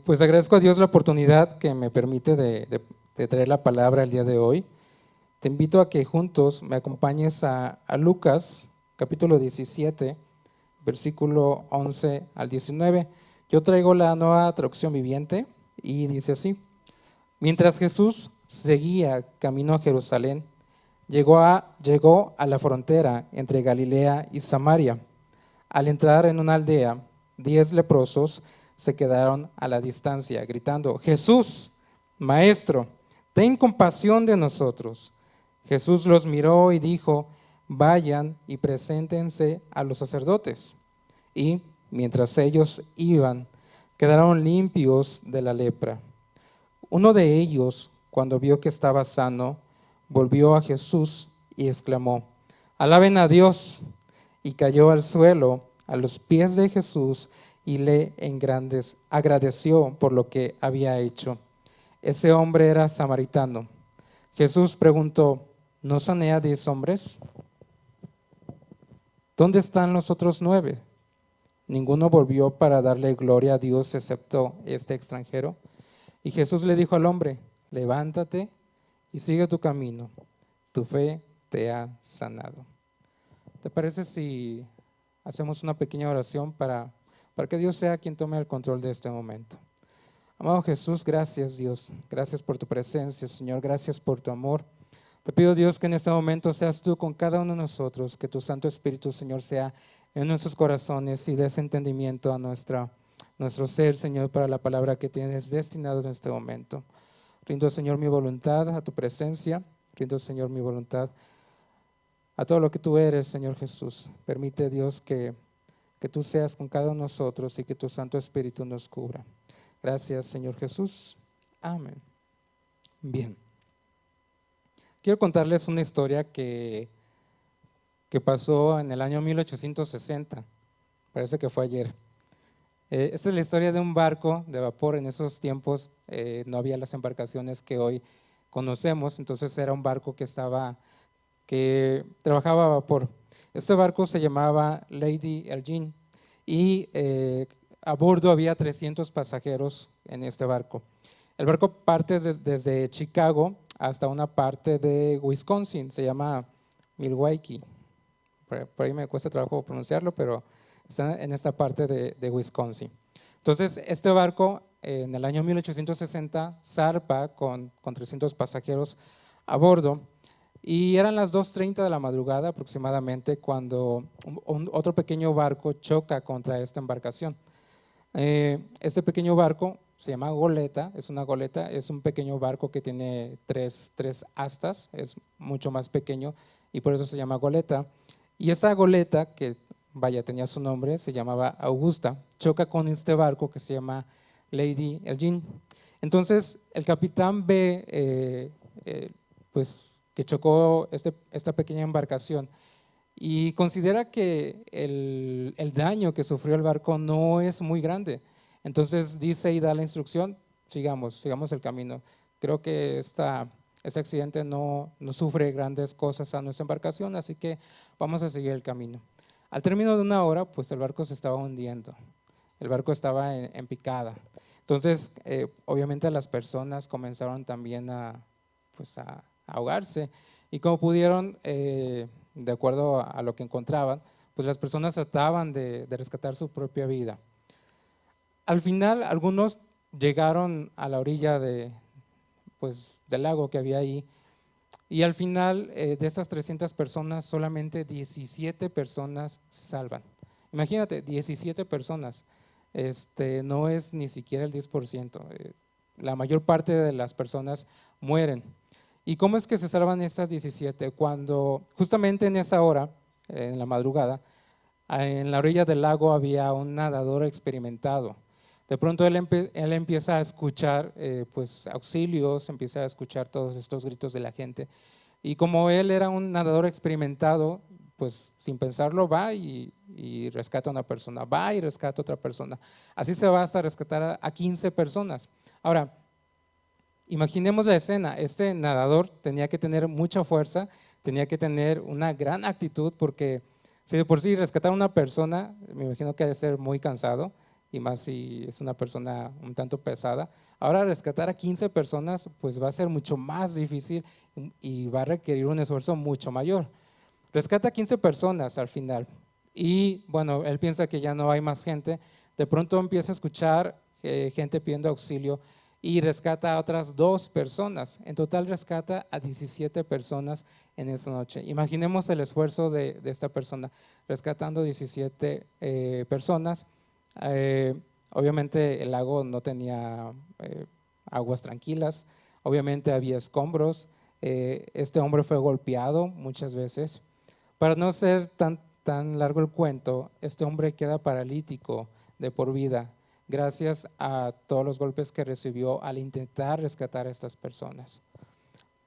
Pues agradezco a Dios la oportunidad que me permite de traer la palabra el día de hoy. Te invito a que juntos me acompañes a Lucas, capítulo 17, versículo 11 al 19. Yo traigo la Nueva Traducción Viviente y dice así: Mientras Jesús seguía camino a Jerusalén, llegó a la frontera entre Galilea y Samaria. Al entrar en una aldea, 10 leprosos se quedaron a la distancia, gritando: Jesús, Maestro, ten compasión de nosotros. Jesús los miró y dijo: Vayan y preséntense a los sacerdotes. Y mientras ellos iban, quedaron limpios de la lepra. Uno de ellos, cuando vio que estaba sano, volvió a Jesús y exclamó: Alaben a Dios. Y cayó al suelo a los pies de Jesús y le agradeció por lo que había hecho. Ese hombre era samaritano. Jesús preguntó: ¿No sané a 10 hombres? ¿Dónde están los otros 9? Ninguno volvió para darle gloria a Dios excepto este extranjero. Y Jesús le dijo al hombre: levántate y sigue tu camino, tu fe te ha sanado. ¿Te parece si hacemos una pequeña oración para que Dios sea quien tome el control de este momento? Amado Jesús, gracias Dios, gracias por tu presencia, Señor, gracias por tu amor. Te pido, Dios, que en este momento seas tú con cada uno de nosotros, que tu Santo Espíritu, Señor, sea en nuestros corazones y des entendimiento a nuestro ser, Señor, para la palabra que tienes destinado en este momento. Rindo, Señor, mi voluntad a tu presencia, rindo, Señor, mi voluntad a todo lo que tú eres, Señor Jesús. Permite, Dios, que tú seas con cada uno de nosotros y que tu Santo Espíritu nos cubra. Gracias, Señor Jesús. Amén. Bien. Quiero contarles una historia que pasó en el año 1860. Parece que fue ayer. Esta es la historia de un barco de vapor. En esos tiempos no había las embarcaciones que hoy conocemos, entonces era un barco que trabajaba a vapor. Este barco se llamaba Lady Elgin y a bordo había 300 pasajeros en este barco. El barco parte desde Chicago hasta una parte de Wisconsin, se llama Milwaukee. Por ahí me cuesta trabajo pronunciarlo, pero está en esta parte de Wisconsin. Entonces, este barco en el año 1860 zarpa con 300 pasajeros a bordo. Y eran las 2:30 de la madrugada aproximadamente cuando otro pequeño barco choca contra esta embarcación. Este pequeño barco se llama goleta, es una goleta, es un pequeño barco que tiene tres astas, es mucho más pequeño y por eso se llama goleta. Y esta goleta, que tenía su nombre, se llamaba Augusta, choca con este barco que se llama Lady Elgin. Entonces el capitán ve pues que chocó esta pequeña embarcación y considera que el daño que sufrió el barco no es muy grande. Entonces dice y da la instrucción: sigamos el camino. Creo que ese accidente no sufre grandes cosas a nuestra embarcación, así que vamos a seguir el camino. Al término de una hora, pues el barco se estaba hundiendo, el barco estaba en picada. Entonces, obviamente las personas comenzaron también a ahogarse y como pudieron, de acuerdo a lo que encontraban, pues las personas trataban de rescatar su propia vida. Al final, algunos llegaron a la orilla del lago que había ahí y al final de esas 300 personas, solamente 17 personas se salvan. Imagínate, 17 personas, no es ni siquiera el 10%. La mayor parte de las personas mueren. ¿Y cómo es que se salvan estas 17? Cuando justamente en esa hora, en la madrugada, en la orilla del lago había un nadador experimentado. De pronto él empieza a escuchar auxilios, empieza a escuchar todos estos gritos de la gente. Y como él era un nadador experimentado, pues sin pensarlo va y rescata a una persona, va y rescata a otra persona. Así se va hasta rescatar a 15 personas. Ahora, imaginemos la escena. Este nadador tenía que tener mucha fuerza, tenía que tener una gran actitud, porque si de por sí rescatar a una persona, me imagino que ha de ser muy cansado, y más si es una persona un tanto pesada. Ahora rescatar a 15 personas pues va a ser mucho más difícil y va a requerir un esfuerzo mucho mayor. Rescata a 15 personas al final y bueno, él piensa que ya no hay más gente, de pronto empieza a escuchar gente pidiendo auxilio y rescata a otras 2 personas. En total rescata a 17 personas en esta noche. Imaginemos el esfuerzo de esta persona, rescatando 17 personas. Eh, Obviamente el lago no tenía aguas tranquilas, obviamente había escombros. Este hombre fue golpeado muchas veces. Para no ser tan largo el cuento, este hombre queda paralítico de por vida gracias a todos los golpes que recibió al intentar rescatar a estas personas.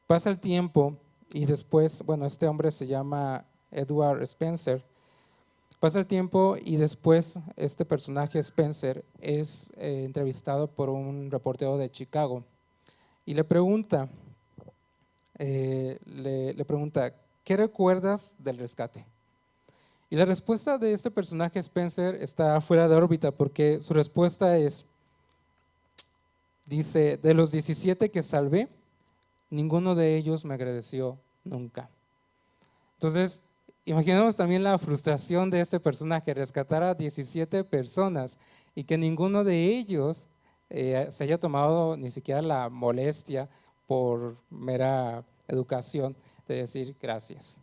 Pasa el tiempo y después, bueno, este hombre se llama Edward Spencer. Pasa el tiempo y después este personaje Spencer es entrevistado por un reportero de Chicago y le pregunta, ¿qué recuerdas del rescate? Y la respuesta de este personaje Spencer está fuera de órbita porque su respuesta dice, de los 17 que salvé, ninguno de ellos me agradeció nunca. Entonces, imaginemos también la frustración de este personaje, rescatar a 17 personas y que ninguno de ellos se haya tomado ni siquiera la molestia por mera educación de decir gracias.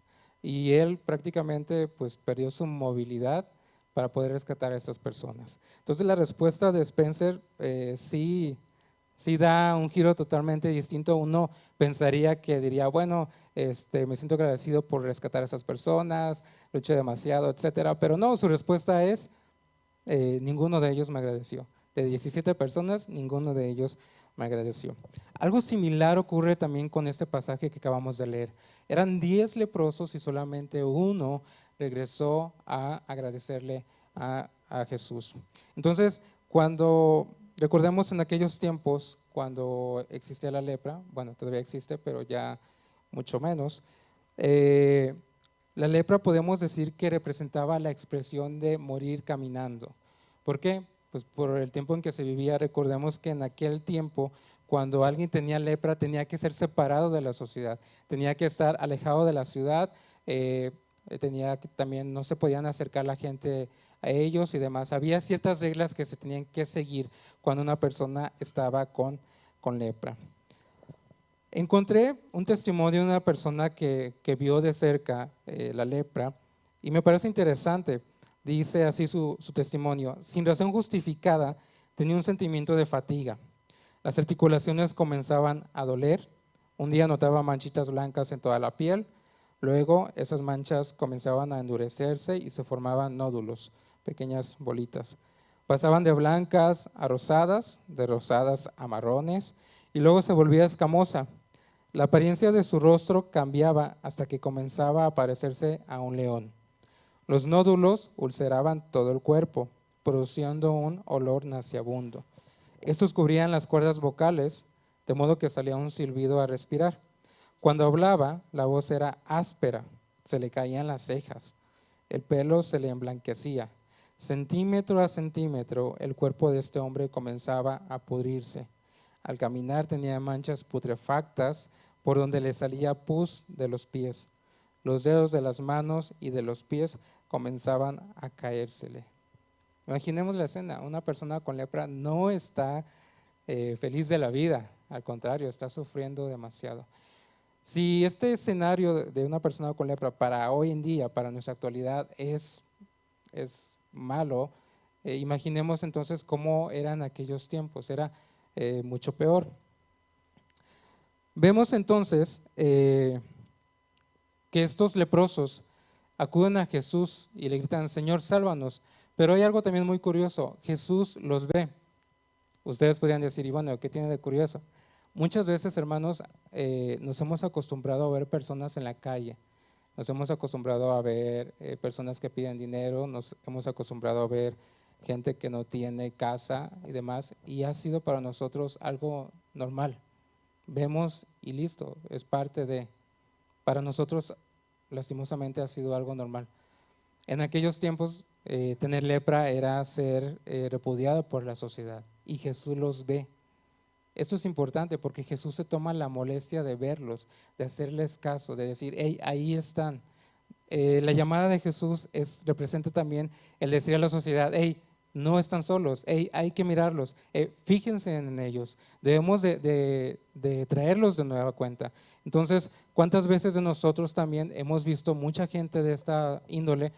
Y él prácticamente pues perdió su movilidad para poder rescatar a estas personas. Entonces la respuesta de Spencer sí da un giro totalmente distinto. Uno pensaría que diría, bueno, me siento agradecido por rescatar a estas personas, luché demasiado, etcétera. Pero no, su respuesta es, ninguno de ellos me agradeció. De 17 personas, ninguno de ellos me agradeció. Algo similar ocurre también con este pasaje que acabamos de leer. Eran 10 leprosos y solamente uno regresó a agradecerle a Jesús. Entonces, cuando recordemos en aquellos tiempos, cuando existía la lepra, bueno, todavía existe, pero ya mucho menos, la lepra podemos decir que representaba la expresión de morir caminando. ¿Por qué? Pues por el tiempo en que se vivía. Recordemos que en aquel tiempo, cuando alguien tenía lepra, tenía que ser separado de la sociedad, tenía que estar alejado de la ciudad, tenía que también no se podían acercar la gente a ellos y demás. Había ciertas reglas que se tenían que seguir cuando una persona estaba con lepra. Encontré un testimonio de una persona que vio de cerca la lepra y me parece interesante. Dice así su testimonio: sin razón justificada, tenía un sentimiento de fatiga. Las articulaciones comenzaban a doler. Un día notaba manchitas blancas en toda la piel. Luego esas manchas comenzaban a endurecerse y se formaban nódulos, pequeñas bolitas. Pasaban de blancas a rosadas, de rosadas a marrones, y luego se volvía escamosa. La apariencia de su rostro cambiaba hasta que comenzaba a parecerse a un león. Los nódulos ulceraban todo el cuerpo, produciendo un olor nauseabundo. Estos cubrían las cuerdas vocales, de modo que salía un silbido a respirar. Cuando hablaba, la voz era áspera, se le caían las cejas, el pelo se le emblanquecía. Centímetro a centímetro, el cuerpo de este hombre comenzaba a pudrirse. Al caminar tenía manchas putrefactas por donde le salía pus de los pies. Los dedos de las manos y de los pies comenzaban a caérsele. Imaginemos la escena: una persona con lepra no está feliz de la vida, al contrario, está sufriendo demasiado. Si este escenario de una persona con lepra para hoy en día, para nuestra actualidad, es malo, imaginemos entonces cómo eran aquellos tiempos. Era mucho peor. Vemos entonces que estos leprosos acuden a Jesús y le gritan: Señor, sálvanos. Pero hay algo también muy curioso: Jesús los ve. Ustedes podrían decir, y bueno, ¿qué tiene de curioso? Muchas veces, hermanos, nos hemos acostumbrado a ver personas en la calle, nos hemos acostumbrado a ver personas que piden dinero, nos hemos acostumbrado a ver gente que no tiene casa y demás, y ha sido para nosotros algo normal. Vemos y listo, es parte de, para nosotros lastimosamente ha sido algo normal. En aquellos tiempos, tener lepra era ser repudiado por la sociedad y Jesús los ve. Esto es importante porque Jesús se toma la molestia de verlos, de hacerles caso, de decir, hey, ahí están. La llamada de Jesús representa también el decir a la sociedad, hey, no están solos, hey, hay que mirarlos, fíjense en ellos, debemos de traerlos de nueva cuenta. Entonces, ¿cuántas veces de nosotros también hemos visto mucha gente de esta índole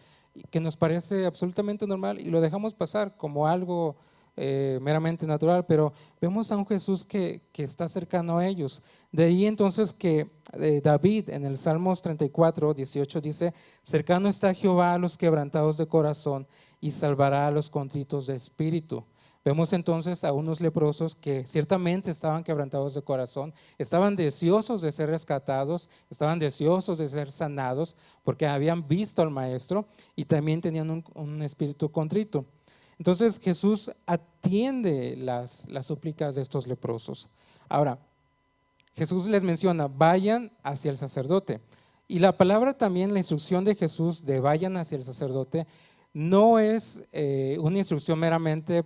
que nos parece absolutamente normal y lo dejamos pasar como algo meramente natural, pero vemos a un Jesús que está cercano a ellos? De ahí entonces que David en el Salmos 34, 18 dice, cercano está Jehová a los quebrantados de corazón y salvará a los contritos de espíritu. Vemos entonces a unos leprosos que ciertamente estaban quebrantados de corazón, estaban deseosos de ser rescatados, estaban deseosos de ser sanados porque habían visto al Maestro y también tenían un espíritu contrito. Entonces Jesús atiende las súplicas de estos leprosos. Ahora, Jesús les menciona, vayan hacia el sacerdote. Y la palabra también, la instrucción de Jesús de vayan hacia el sacerdote, no es una instrucción meramente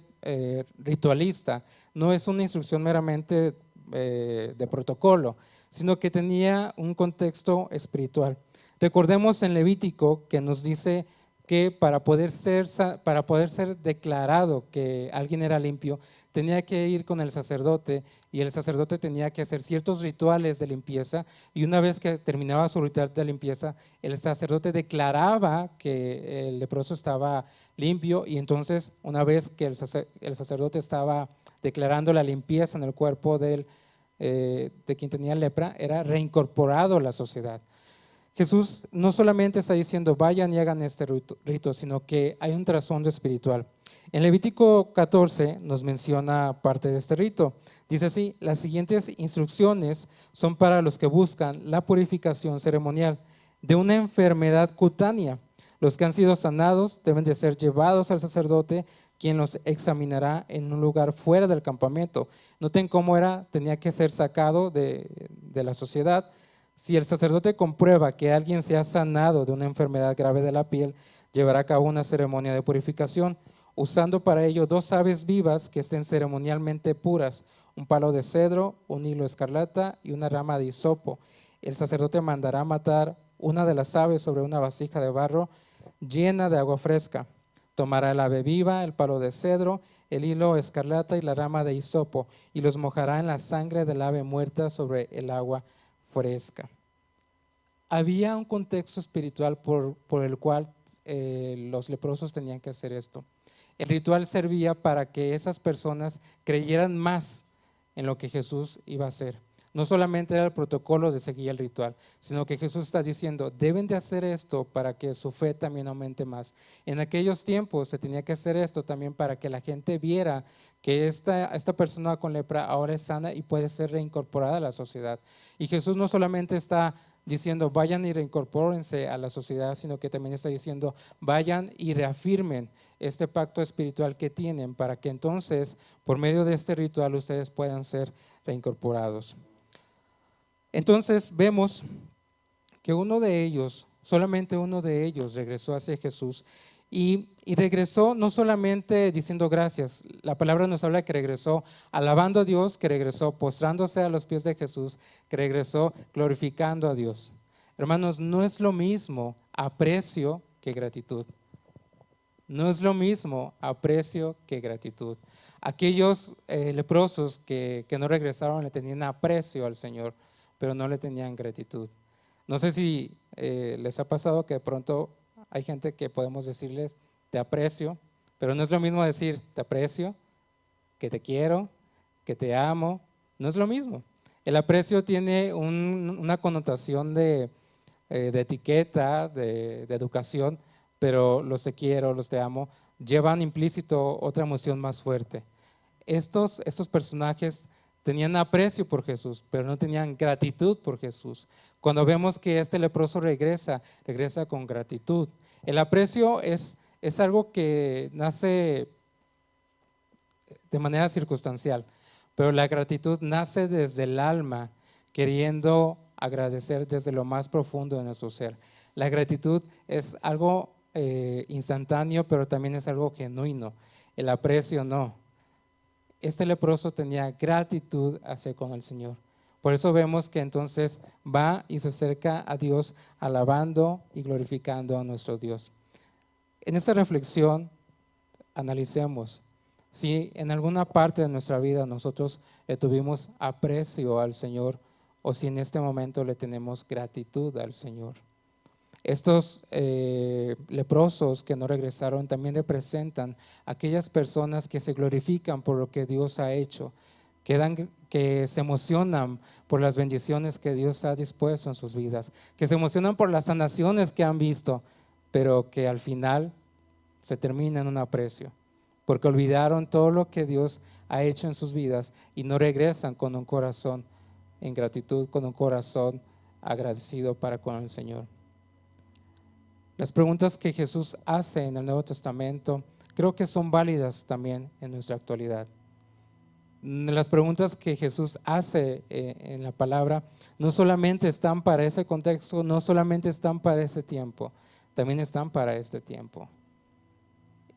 ritualista, no es una instrucción meramente de protocolo, sino que tenía un contexto espiritual. Recordemos en Levítico que nos dice que para poder ser declarado que alguien era limpio, tenía que ir con el sacerdote y el sacerdote tenía que hacer ciertos rituales de limpieza y una vez que terminaba su ritual de limpieza, el sacerdote declaraba que el leproso estaba limpio y entonces una vez que el sacerdote estaba declarando la limpieza en el cuerpo de quien tenía lepra, era reincorporado a la sociedad. Jesús no solamente está diciendo vayan y hagan este rito, sino que hay un trasfondo espiritual. En Levítico 14 nos menciona parte de este rito. Dice así, las siguientes instrucciones son para los que buscan la purificación ceremonial de una enfermedad cutánea. Los que han sido sanados deben de ser llevados al sacerdote, quien los examinará en un lugar fuera del campamento. Noten cómo tenía que ser sacado de la sociedad. Si el sacerdote comprueba que alguien se ha sanado de una enfermedad grave de la piel, llevará a cabo una ceremonia de purificación, usando para ello 2 aves vivas que estén ceremonialmente puras, un palo de cedro, un hilo escarlata y una rama de hisopo. El sacerdote mandará matar una de las aves sobre una vasija de barro llena de agua fresca. Tomará el ave viva, el palo de cedro, el hilo escarlata y la rama de hisopo, y los mojará en la sangre del ave muerta sobre el agua fresca. Había un contexto espiritual por el cual los leprosos tenían que hacer esto. El ritual servía para que esas personas creyeran más en lo que Jesús iba a hacer. No solamente era el protocolo de seguir el ritual, sino que Jesús está diciendo, deben de hacer esto para que su fe también aumente más. En aquellos tiempos se tenía que hacer esto también para que la gente viera que esta persona con lepra ahora es sana y puede ser reincorporada a la sociedad. Y Jesús no solamente está diciendo, vayan y reincorpórense a la sociedad, sino que también está diciendo, vayan y reafirmen este pacto espiritual que tienen para que entonces, por medio de este ritual, ustedes puedan ser reincorporados. Entonces vemos que solamente uno de ellos regresó hacia Jesús y regresó no solamente diciendo gracias, la palabra nos habla que regresó alabando a Dios, que regresó postrándose a los pies de Jesús, que regresó glorificando a Dios. Hermanos, no es lo mismo aprecio que gratitud. No es lo mismo aprecio que gratitud. Aquellos leprosos que no regresaron le tenían aprecio al Señor, pero no le tenían gratitud. No sé si les ha pasado que de pronto hay gente que podemos decirles, te aprecio, pero no es lo mismo decir, te aprecio, que te quiero, que te amo, no es lo mismo. El aprecio tiene una connotación de etiqueta, de educación, pero los te quiero, los te amo, llevan implícito otra emoción más fuerte. Estos personajes tenían aprecio por Jesús, pero no tenían gratitud por Jesús. Cuando vemos que este leproso regresa con gratitud. El aprecio es algo que nace de manera circunstancial, pero la gratitud nace desde el alma, queriendo agradecer desde lo más profundo de nuestro ser. La gratitud es algo instantáneo, pero también es algo genuino. El aprecio no. Este leproso tenía gratitud hacia con el Señor. Por eso vemos que entonces va y se acerca a Dios alabando y glorificando a nuestro Dios. En esta reflexión analicemos si en alguna parte de nuestra vida nosotros le tuvimos aprecio al Señor o si en este momento le tenemos gratitud al Señor. Estos leprosos que no regresaron también representan aquellas personas que se glorifican por lo que Dios ha hecho, que se emocionan por las bendiciones que Dios ha dispuesto en sus vidas, que se emocionan por las sanaciones que han visto, pero que al final se termina en un aprecio, porque olvidaron todo lo que Dios ha hecho en sus vidas y no regresan con un corazón en gratitud, con un corazón agradecido para con el Señor. Las preguntas que Jesús hace en el Nuevo Testamento creo que son válidas también en nuestra actualidad. Las preguntas que Jesús hace en la palabra no solamente están para ese contexto, no solamente están para ese tiempo, también están para este tiempo.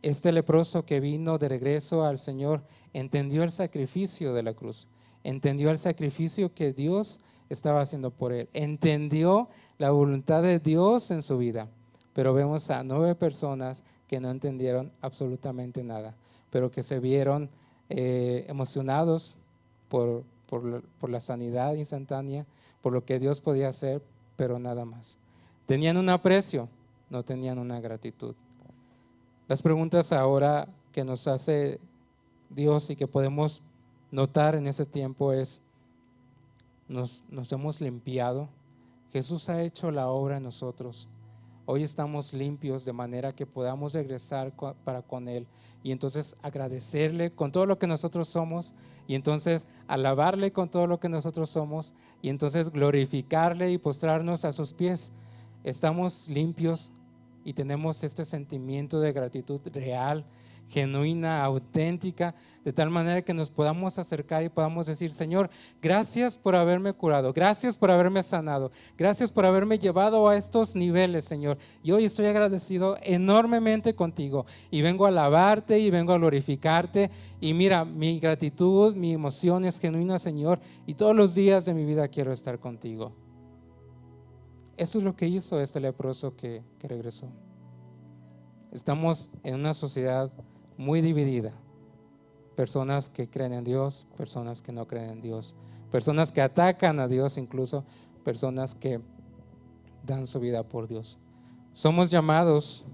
Este leproso que vino de regreso al Señor entendió el sacrificio de la cruz, entendió el sacrificio que Dios estaba haciendo por él, entendió la voluntad de Dios en su vida. Pero vemos a 9 personas que no entendieron absolutamente nada, pero que se vieron emocionados por la sanidad instantánea, por lo que Dios podía hacer, pero nada más. Tenían un aprecio, no tenían una gratitud. Las preguntas ahora que nos hace Dios y que podemos notar en ese tiempo es, ¿nos hemos limpiado? Jesús ha hecho la obra en nosotros. Hoy estamos limpios de manera que podamos regresar para con Él y entonces agradecerle con todo lo que nosotros somos y entonces alabarle con todo lo que nosotros somos y entonces glorificarle y postrarnos a sus pies. Estamos limpios y tenemos este sentimiento de gratitud real, genuina, auténtica, de tal manera que nos podamos acercar y podamos decir: Señor, gracias por haberme curado, gracias por haberme sanado, gracias por haberme llevado a estos niveles, Señor, y hoy estoy agradecido enormemente contigo y vengo a alabarte y vengo a glorificarte y mira, mi gratitud, mi emoción es genuina, Señor, y todos los días de mi vida quiero estar contigo. Esto es lo que hizo este leproso que regresó. Estamos en una sociedad muy dividida. Personas que creen en Dios, personas que no creen en Dios, personas que atacan a Dios, incluso personas que dan su vida por Dios. Somos llamados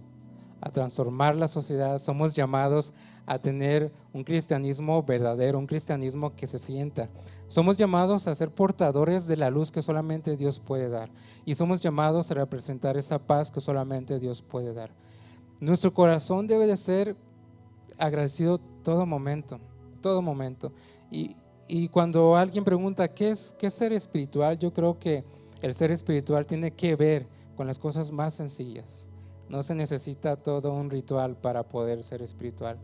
a transformar la sociedad, somos llamados a tener un cristianismo verdadero, un cristianismo que se sienta. Somos llamados a ser portadores de la luz que solamente Dios puede dar y somos llamados a representar esa paz que solamente Dios puede dar. Nuestro corazón debe de ser agradecido todo momento, todo momento. Y cuando alguien pregunta ¿qué es ser espiritual? Yo creo que el ser espiritual tiene que ver con las cosas más sencillas. No se necesita todo un ritual para poder ser espiritual.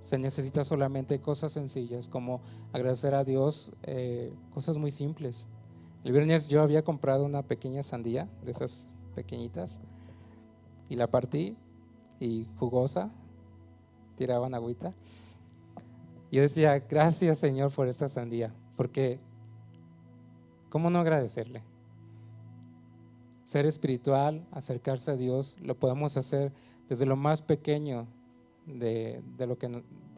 Se necesita solamente cosas sencillas como agradecer a Dios, cosas muy simples. El viernes yo había comprado una pequeña sandía, de esas pequeñitas, y la partí y jugosa, tiraban agüita. Yo decía, gracias Señor por esta sandía, porque ¿cómo no agradecerle? Ser espiritual, acercarse a Dios, lo podemos hacer desde lo más pequeño de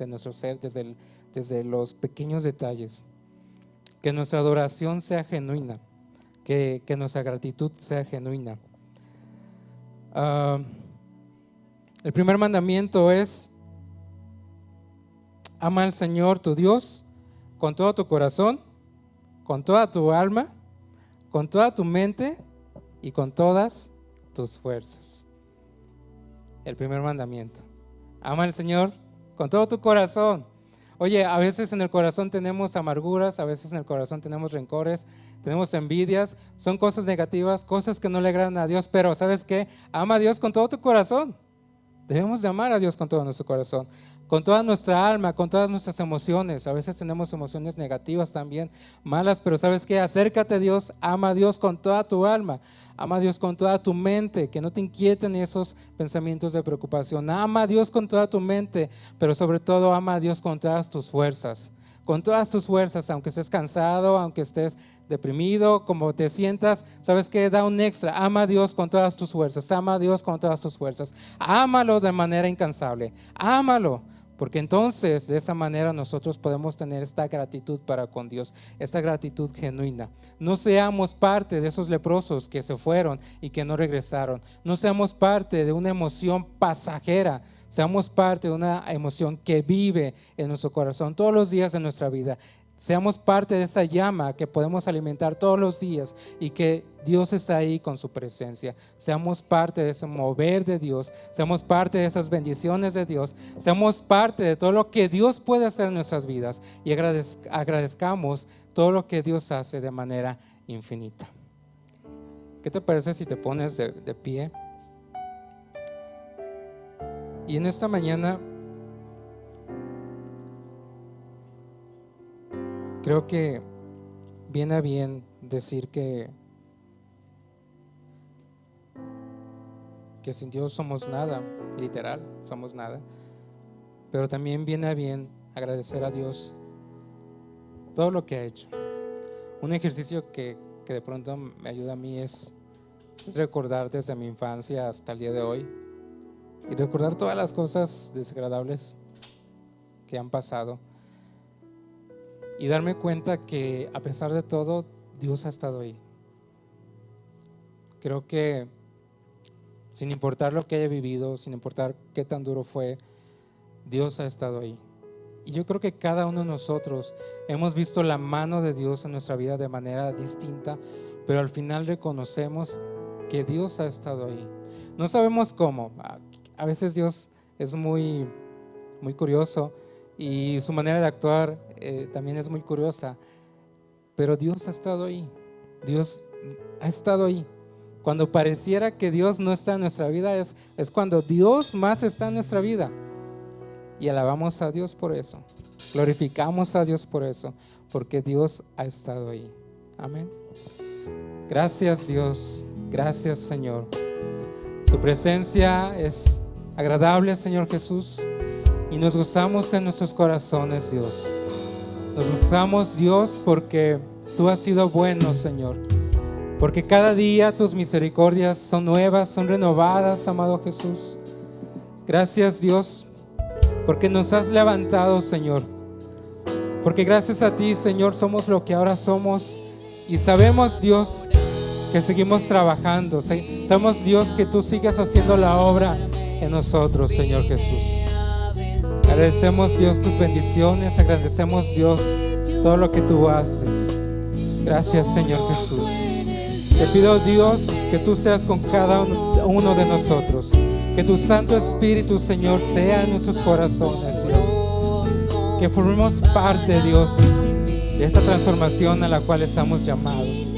nuestro ser, desde los pequeños detalles. Que nuestra adoración sea genuina, que nuestra gratitud sea genuina. El primer mandamiento es: ama al Señor tu Dios con todo tu corazón, con toda tu alma, con toda tu mente y con todas tus fuerzas. El primer mandamiento. Ama al Señor con todo tu corazón. Oye, a veces en el corazón tenemos amarguras, a veces en el corazón tenemos rencores, tenemos envidias, son cosas negativas, cosas que no le agradan a Dios, pero ¿sabes qué? Ama a Dios con todo tu corazón. Debemos de amar a Dios con todo nuestro corazón, con toda nuestra alma, con todas nuestras emociones. A veces tenemos emociones negativas también, malas, pero ¿sabes qué? Acércate a Dios, ama a Dios con toda tu alma, ama a Dios con toda tu mente, que no te inquieten esos pensamientos de preocupación. Ama a Dios con toda tu mente, pero sobre todo ama a Dios con todas tus fuerzas. Con todas tus fuerzas, aunque estés cansado, aunque estés deprimido, como te sientas, ¿sabes qué? Da un extra. Ama a Dios con todas tus fuerzas, ama a Dios con todas tus fuerzas. Ámalo de manera incansable, ámalo, porque entonces de esa manera nosotros podemos tener esta gratitud para con Dios, esta gratitud genuina. No seamos parte de esos leprosos que se fueron y que no regresaron. No seamos parte de una emoción pasajera. Seamos parte de una emoción que vive en nuestro corazón todos los días de nuestra vida. Seamos parte de esa llama que podemos alimentar todos los días y que Dios está ahí con su presencia. Seamos parte de ese mover de Dios. Seamos parte de esas bendiciones de Dios. Seamos parte de todo lo que Dios puede hacer en nuestras vidas y agradezcamos todo lo que Dios hace de manera infinita. ¿Qué te parece si te pones de pie? Y en esta mañana creo que viene a bien decir que sin Dios somos nada, literal, somos nada. Pero también viene a bien agradecer a Dios todo lo que ha hecho. Un ejercicio que de pronto me ayuda a mí es recordar desde mi infancia hasta el día de hoy y recordar todas las cosas desagradables que han pasado y darme cuenta que a pesar de todo Dios ha estado ahí. Creo que sin importar lo que haya vivido, sin importar qué tan duro fue, Dios ha estado ahí. Y yo creo que cada uno de nosotros hemos visto la mano de Dios en nuestra vida de manera distinta, pero al final reconocemos que Dios ha estado ahí. No sabemos cómo. A veces Dios es muy curioso y su manera de actuar también es muy curiosa, pero Dios ha estado ahí. Dios ha estado ahí. Cuando pareciera que Dios no está en nuestra vida, es cuando Dios más está en nuestra vida. Y alabamos a Dios por eso, glorificamos a Dios por eso, porque Dios ha estado ahí. Amén. Gracias Dios, gracias Señor. Tu presencia es agradable, Señor Jesús, y nos gozamos en nuestros corazones, Dios. Nos gozamos, Dios, porque tú has sido bueno, Señor, porque cada día tus misericordias son nuevas, son renovadas, amado Jesús. Gracias, Dios, porque nos has levantado, Señor, porque gracias a ti, Señor, somos lo que ahora somos y sabemos, Dios, que seguimos trabajando. Sabemos, Dios, que tú sigues haciendo la obra en nosotros, Señor Jesús. Agradecemos, Dios, tus bendiciones, agradecemos, Dios, todo lo que tú haces. Gracias, Señor Jesús. Te pido, Dios, que tú seas con cada uno de nosotros, que tu Santo Espíritu, Señor, sea en nuestros corazones, Dios, que formemos parte, Dios, de esta transformación a la cual estamos llamados.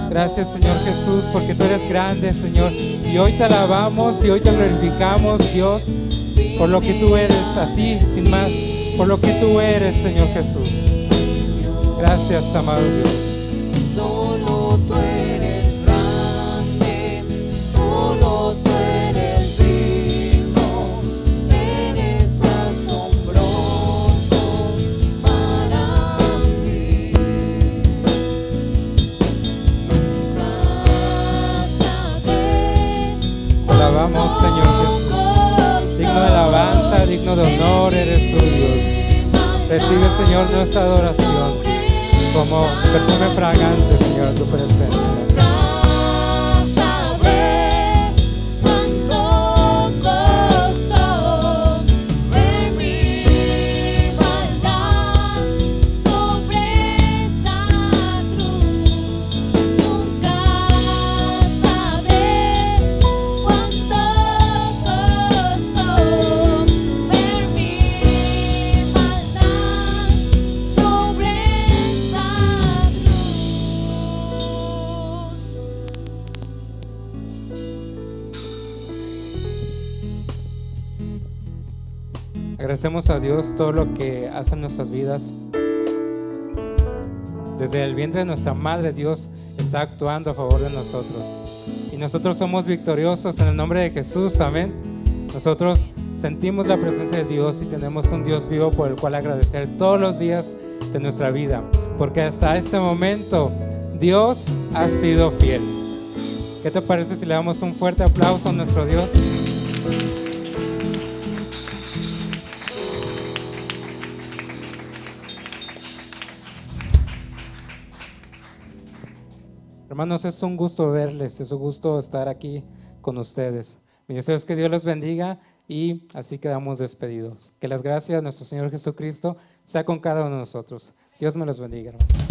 Gracias, Señor Jesús, porque tú eres grande, Señor, y hoy te alabamos y hoy te glorificamos, Dios, por lo que tú eres, así, sin más, por lo que tú eres, Señor Jesús. Gracias, amado Dios. Solo tú eres grande, solo tú eres digno, eres asombroso para mí. Alabamos, Señor Jesús. Digno de alabanza, digno de honor eres tú, Dios. Recibe, Señor, nuestra adoración como perfume fragante, Señor, a tu presencia. Agradecemos a Dios todo lo que hace en nuestras vidas. Desde el vientre de nuestra madre, Dios está actuando a favor de nosotros. Y nosotros somos victoriosos en el nombre de Jesús, amén. Nosotros sentimos la presencia de Dios y tenemos un Dios vivo por el cual agradecer todos los días de nuestra vida. Porque hasta este momento Dios ha sido fiel. ¿Qué te parece si le damos un fuerte aplauso a nuestro Dios? Hermanos, es un gusto verles, es un gusto estar aquí con ustedes. Mi deseo es que Dios los bendiga y así quedamos despedidos. Que las gracias de nuestro Señor Jesucristo sea con cada uno de nosotros. Dios me los bendiga, hermanos.